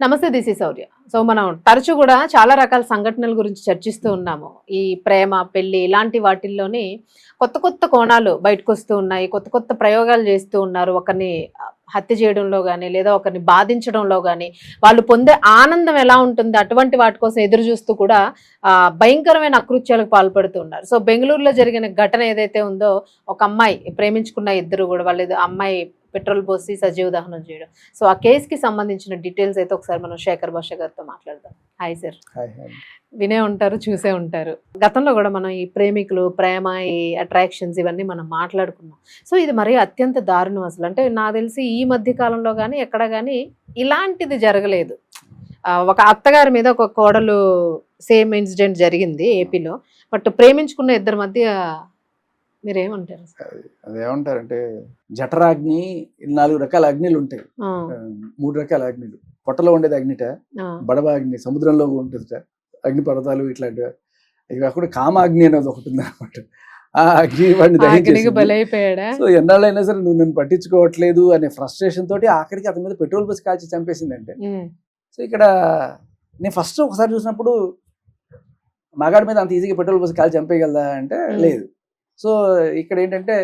నమస్తే, this is Shaurya. So మనం తరచూ కూడా చాలా రకాల సంఘటనల గురించి చర్చిస్తూ ఉన్నాము. ఈ ప్రేమ, పెళ్లి ఇలాంటి వాటిల్లోని కొత్త కొత్త కోణాలు బయటకు వస్తూ ఉన్నాయి. కొత్త కొత్త ప్రయోగాలు చేస్తూ ఉన్నారు. ఒకరిని హత్య చేయడంలో కానీ, లేదా ఒకరిని బాధించడంలో కానీ, వాళ్ళు పొందే ఆనందం ఎలా ఉంటుంది, అటువంటి వాటి కోసం ఎదురు చూస్తూ కూడా భయంకరమైన అకృత్యాలకు పాల్పడుతూ ఉన్నారు. సో బెంగళూరులో జరిగిన ఘటన ఏదైతే ఉందో, ఒక అమ్మాయి ప్రేమించుకున్న ఇద్దరు కూడా వాళ్ళు అమ్మాయి పెట్రోల్ పోసి సజీవ దహనం చేయడం. సో ఆ కేసుకి సంబంధించిన డీటెయిల్స్ అయితే ఒకసారి మనం శేఖర్ భాష గారితో మాట్లాడదాం. Hi sir. వినే ఉంటారు, చూసే ఉంటారు. గతంలో కూడా మనం ఈ ప్రేమికులు, ప్రేమ, ఈ అట్రాక్షన్స్ ఇవన్నీ మనం మాట్లాడుకున్నాం. సో ఇది మరి అత్యంత దారుణం అసలు. అంటే నాకు తెలిసి ఈ మధ్య కాలంలో కానీ ఎక్కడ కానీ ఇలాంటిది జరగలేదు. ఒక అత్తగారి మీద ఒక కోడలు సేమ్ ఇన్సిడెంట్ జరిగింది ఏపీలో. బట్ ప్రేమించుకున్న ఇద్దరి మధ్య మీరేమంటారు? అదేమంటారంటే జఠరాగ్ని 4 రకాల అగ్నిలు ఉంటాయి. 3 రకాల అగ్నిలు. పొట్టలో ఉండేది అగ్నిట, బడవ అగ్ని సముద్రంలో ఉంటుందిట, అగ్ని పర్వతాలు ఇట్లాంటివి. ఇవి కాకుండా కామాగ్ని అనేది ఒకటి ఉంది అనమాట. ఆ అగ్ని వాడిని బలైపోయాడా. సో ఎన్నాళ్ళైనా సరే నువ్వు నన్ను పట్టించుకోవట్లేదు అనే ఫ్రస్ట్రేషన్ తోటి ఆఖరికి అతని మీద పెట్రోల్ పోసి కాల్చి చంపేసిందంటే. సో ఇక్కడ నేను ఫస్ట్ ఒకసారి చూసినప్పుడు మగాడి మీద అంత ఈజీగా పెట్రోల్ పోసి కాల్చి చంపేయగలదా అంటే లేదు. సో ఇక్కడ ఏంటంటే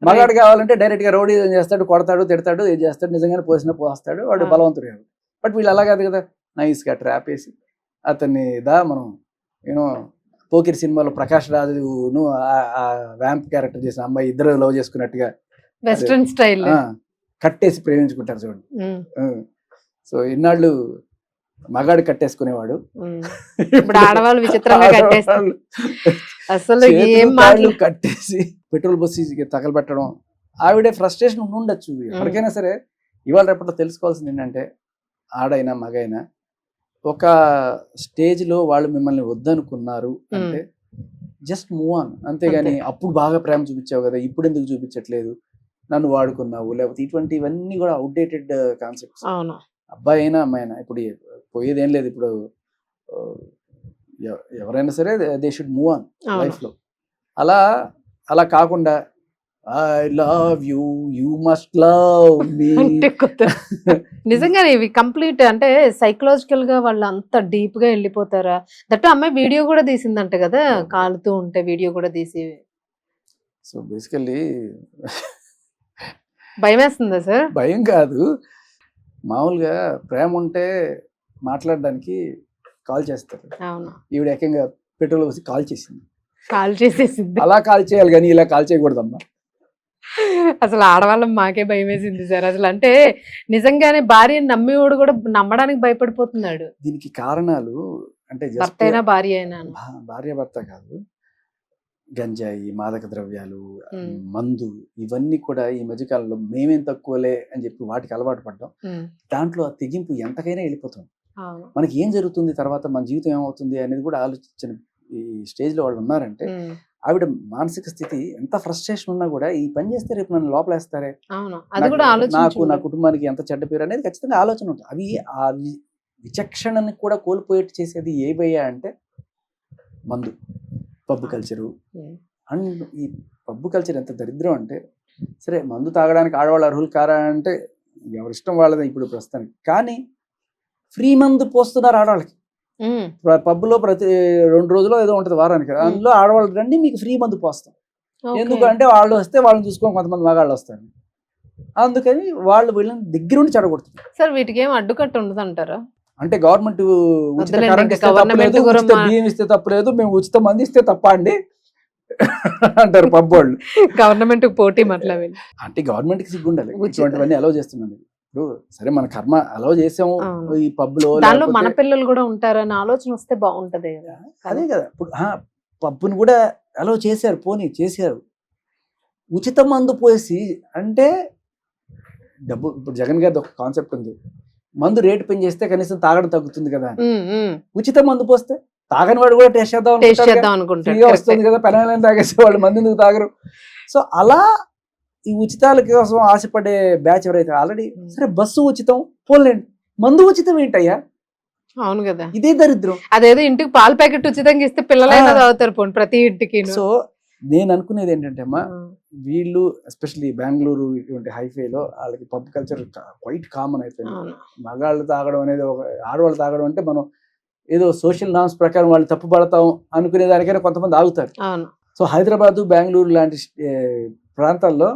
మగాడు కావాలంటే డైరెక్ట్ గా రౌడీ చేస్తాడు, కొడతాడు, తిడతాడు, ఏం చేస్తాడు, నిజంగానే పోస్తాడు, వాడు బలవంతుడు కాదు. బట్ వీళ్ళు అలా కాదు కదా, నైస్గా ట్రాప్ వేసి అతన్ని మనం యూనో పోకిరి సినిమాలో ప్రకాష్ రాజును ఆ వ్యాంప్ క్యారెక్టర్ చేసిన అమ్మాయి ఇద్దరు లవ్ చేసుకున్నట్టుగా వెస్ట్రన్ స్టైల్ కట్టేసి ప్రేమించుకుంటారు చూడండి. సో ఇన్నాళ్ళు మగాడు కట్టేసుకునేవాడు, ఇప్పుడు ఆడవాళ్ళు విచిత్రంగా కట్టేస్తారు. అసలు కట్టేసి పెట్రోల్ పోసి తగలబెట్టడం. ఆవిడే ఫ్రస్ట్రేషన్ ఉండొచ్చు ఎప్పటికైనా సరే. ఇవాళ రేపట్లో తెలుసుకోవాల్సింది ఏంటంటే, ఆడైనా మగైనా ఒక స్టేజ్ లో వాళ్ళు మిమ్మల్ని వద్దనుకున్నారు అంటే జస్ట్ మూవ్ ఆన్, అంతేగాని అప్పుడు బాగా ప్రేమ చూపించావు కదా, ఇప్పుడు ఎందుకు చూపించట్లేదు, నన్ను వాడుకున్నావు, లేకపోతే ఇటువంటివన్నీ కూడా అవుట్డేటెడ్ కాన్సెప్ట్స్. అబ్బాయి అయినా అమ్మాయి అయినా ఇప్పుడు పోయేది ఏం లేదు. ఇప్పుడు ఎవరైనా సరే they should move on life లో. అలా కాకుండా I love you, you must love మీ. నిజంగానే ఇవి కంప్లీట్ అంటే సైకలాజికల్ గా వాళ్ళు అంత డీప్ గా వెళ్ళిపోతారా? దట్ అమ్మాయి వీడియో కూడా తీసిందంట కదా, కాలుతూ ఉంటే వీడియో కూడా తీసి. సో బేసికల్లీ భయం వేస్తుందా సార్? భయం కాదు, మామూలుగా ప్రేమ ఉంటే మాట్లాడడానికి కాల్ చేస్తారు. ఈవిడ ఏకంగా పెట్రోల్ పోసి కాల్ చేసేసింది. అలా కాల్ చేయాలి కానీ ఇలా కాల్ చేయకూడదమ్మా. అసలు ఆడవాళ్ళం మాకే భయం వేసింది సార్. అసలు అంటే నిజంగానే భార్యని నమ్మేవాడు కూడా నమ్మడానికి భయపడిపోతున్నాడు. దీనికి కారణాలు అంటే భర్త అయినా భార్య అయినా, భార్య భర్త కాదు, గంజాయి, మాదక ద్రవ్యాలు, మందు, ఇవన్నీ కూడా ఈ మధ్యకాలంలో మేమేం తక్కువలే అని చెప్పి వాటికి అలవాటు పడ్డాం. దాంట్లో ఆ తెగింపు ఎంతకైనా వెళ్ళిపోతాం. మనకి ఏం జరుగుతుంది తర్వాత, మన జీవితం ఏమవుతుంది అనేది కూడా ఆలోచించిన ఈ స్టేజ్ లో వాళ్ళు ఉన్నారంటే, ఆవిడ మానసిక స్థితి ఎంత ఫ్రస్ట్రేషన్ ఉన్నా కూడా ఈ పని చేస్తే రేపు నన్ను లోపలేస్తారే, నాకు నా కుటుంబానికి ఎంత చెడ్డ పేరు అనేది ఖచ్చితంగా ఆలోచన ఉంటుంది. అవి ఆ విచక్షణని కూడా కోల్పోయేట్టు చేసేది ఏవయ్యా అంటే మందు, పబ్బు కల్చరు. అండ్ ఈ పబ్బు కల్చర్ ఎంత దరిద్రం అంటే, సరే మందు తాగడానికి ఆడవాళ్ళు అర్హులు కారా అంటే ఎవరిష్టం వాళ్ళదే ఇప్పుడు ప్రస్తుతానికి. కానీ ఫ్రీ మందు పోస్తున్నారు ఆడవాళ్ళకి. పబ్బులో ప్రతి 2 రోజులు ఏదో ఉంటుంది వారానికి, అందులో ఆడవాళ్ళు రండి మీకు ఫ్రీ మందు పోస్తాం. ఎందుకంటే వాళ్ళు వస్తే వాళ్ళని చూసుకొని కొంతమంది మగాళ్ళు వస్తారు, అందుకని వాళ్ళు వీళ్ళని దగ్గరుండి చెడగొడుతున్నారు. సార్ వీటికి ఏం అడ్డుకట్ట ఉండదు అంటారా? అంటే గవర్నమెంట్ ఉచిత కరెంట్ ఇస్తే తప్పలేదు, ఉచిత బియ్యం ఇస్తే తప్పలేదు, మేము ఉచిత మంది ఇస్తే తప్ప అండి అంటారు పబ్ వాళ్ళు. గవర్నమెంట్ పోటీ మట్లా అంటే గవర్నమెంట్ కి సిగ్గు ఉండాలి ఇటువంటివన్నీ అలౌ చేస్తున్నాను. ఇప్పుడు సరే మన కర్మ అలౌ చేసాము ఈ పబ్ లో, దానిలో మన పిల్లలు కూడా ఉంటారని ఆలోచన వస్తే బాగుంటది. అదే కదా, ఇప్పుడు పబ్బుని కూడా అలౌ చేశారు, పోనీ చేశారు. ఉచిత మందు పోసి అంటే డబ్బు. ఇప్పుడు జగన్ గారిది ఒక కాన్సెప్ట్ ఉంది, మందు రేటు పెంచి చేస్తే కనీసం తాగడం తగ్గుతుంది కదా. ఉచిత మందు పోస్తే తాగని వాడు కూడా టేస్ట్ చేద్దాం అనుకుంటారు, వస్తుంది కదా, పెనాలని తాగేసే వాళ్ళు మంది ఎందుకు తాగరు. సో అలా ఈ ఉచితాల కోసం ఆశపడే బ్యాచ్ ఎవరైతే ఆల్రెడీ సరే బస్సు ఉచితం పోలేండి, మందు ఉచితం ఏంటయ్యా? అవును కదా, ఇదే దరిద్రం. అదేదో ఇంటికి పాల ప్యాకెట్ ఉచితంగా ఇస్తే పిల్లలైనా తాగుతారు ప్రతి ఇంటికి. సో నేను అనుకునేది ఏంటంటే అమ్మా, వీళ్ళు ఎస్పెషల్లీ బెంగళూరు ఇటువంటి హైఫేలో వాళ్ళకి పబ్ కల్చర్ క్వైట్ కామన్ అయిపోయింది. అవును. మగాళ్ళు తాగడం అనేది ఒక, ఆడవాళ్ళు తాగడం అంటే మనం ఏదో సోషల్ నామ్స్ ప్రకారం వాళ్ళు తప్పు పడతాం అనుకునే దానికైనా కొంతమంది ఆగుతారు. అవును. సో హైదరాబాదు, బెంగళూరు లాంటి ప్రాంతాల్లో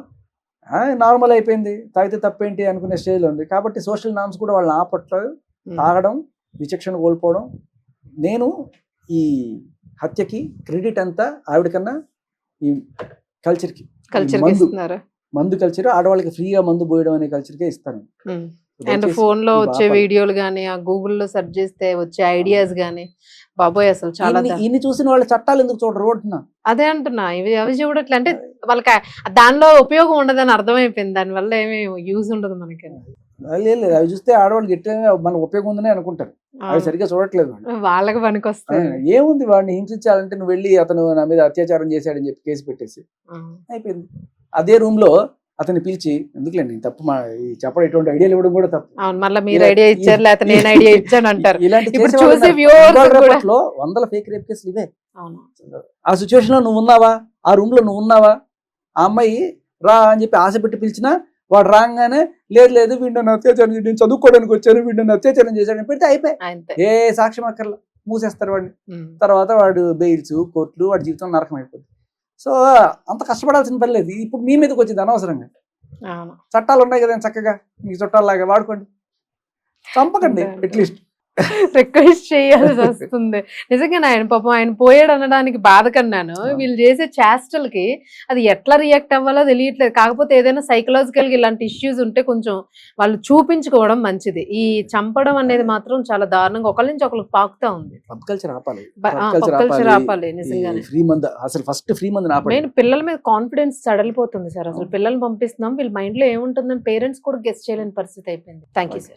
నార్మల్ అయిపోయింది, తాగితే తప్పేంటి అనుకునే స్టేజ్లో ఉంది. కాబట్టి సోషల్ నామ్స్ కూడా వాళ్ళని ఆపట్లేదు. తాగడం, విచక్షణ కోల్పోవడం. నేను ఈ హత్యకి క్రెడిట్ అంతా ఆవిడ కన్నా ఈ కల్చర్కి, మందు కల్చర్, ఆడవాళ్ళకి ఫ్రీగా మందు పోయడం అనే కల్చర్కే ఇస్తాను. అండ్ ఫోన్ లో వచ్చే వీడియోలు గానీ, ఆ గూగుల్లో సెర్చ్ చేస్తే వచ్చే ఐడియాస్ గానీ, బాబోయ్ అసలు చాలా ఇన్ని చూసిన వాళ్ళ చట్టాలు ఎందుకు చూడరు అంటున్నా. అదే అంటున్నా, అవి చూడట్లే. అంటే వాళ్ళకి దానిలో ఉపయోగం ఉండదని అర్థమైపోయింది. దానివల్ల ఏమి యూజ్ ఉండదు మనకి. లేదు, అవి చూస్తే ఆడవాళ్ళు గట్టిగా మనకు ఉపయోగం ఉందని అనుకుంటారు. అవి సరిగ్గా చూడట్లేదు. వాళ్ళకి పనికొస్తాయి. ఏముంది, వాడిని హింసించాలంటే నువ్వు వెళ్ళి అతను నా మీద అత్యాచారం చేశాడని చెప్పి కేసు పెట్టేసి అయిపోయింది. అదే రూమ్ లో అతన్ని పిలిచి, ఎందుకులేండి తప్పు, మా చెప్పడం ఎటువంటి ఐడియాలు ఇవ్వడం కూడా తప్పు. మళ్ళీ మీరు ఐడియా ఇచ్చారు, లేకపోతే నేను ఐడియా ఇచ్చాను అంటారు. ఇలాంటి వందల ఫేక్ రేప్ కేసులు ఇవే. ఆ సిచ్యువేషన్ లో నువ్వు ఉన్నావా, ఆ రూమ్ లో నువ్వు ఉన్నావా, ఆ అమ్మాయి రా అని చెప్పి ఆశ పెట్టి పిలిచినా వాడు రాగానే లేదు వీడిని అత్యాచారం, నేను చదువుకోవడానికి వచ్చాను, వీడిని అత్యాచారం చేశాడని పెడితే అయిపోయి ఏ సాక్ష్యం అక్కర్లా, మూసేస్తారు వాడిని. తర్వాత వాడు బెయిల్స్, కోర్టులు, వాడి జీవితం నరకం అయిపోతుంది. సో అంత కష్టపడాల్సిన పని లేదు. ఇప్పుడు మీ మీదకి వచ్చింది అనవసరంగా. చట్టాలు ఉన్నాయి కదా చక్కగా, మీ చుట్టాలలాగా వాడుకోండి, చంపకండి. అట్లీస్ట్ రిక్వెస్ట్ చేయాల్సి వస్తుంది. నిజంగా ఆయన పాపం ఆయన పోయాడు అనడానికి బాధ కన్నాను, వీళ్ళు చేసే చేష్టలకి అది ఎట్లా రియాక్ట్ అవ్వాలో తెలియట్లేదు. కాకపోతే ఏదైనా సైకలాజికల్ గా ఇలాంటి ఇష్యూస్ ఉంటే కొంచెం వాళ్ళు చూపించుకోవడం మంచిది. ఈ చంపడం అనేది మాత్రం చాలా దారుణంగా ఒకరి నుంచి ఒకరికి పాకుతా ఉంది. పబ్ కల్చర్ ఆపాలి, ఆపాలి నిజంగానే. ఫ్రీ మందు, అసలు ఫస్ట్ ఫ్రీ మందు ఆపాలి. నేను పిల్లల మీద కాన్ఫిడెన్స్ సడలిపోతుంది సార్. అసలు పిల్లల్ని పంపిస్తున్నాం, వీళ్ళ మైండ్ లో ఏముంటుందని పేరెంట్స్ కూడా గెస్ చేయలేని పరిస్థితి అయిపోయింది. Thank you sir.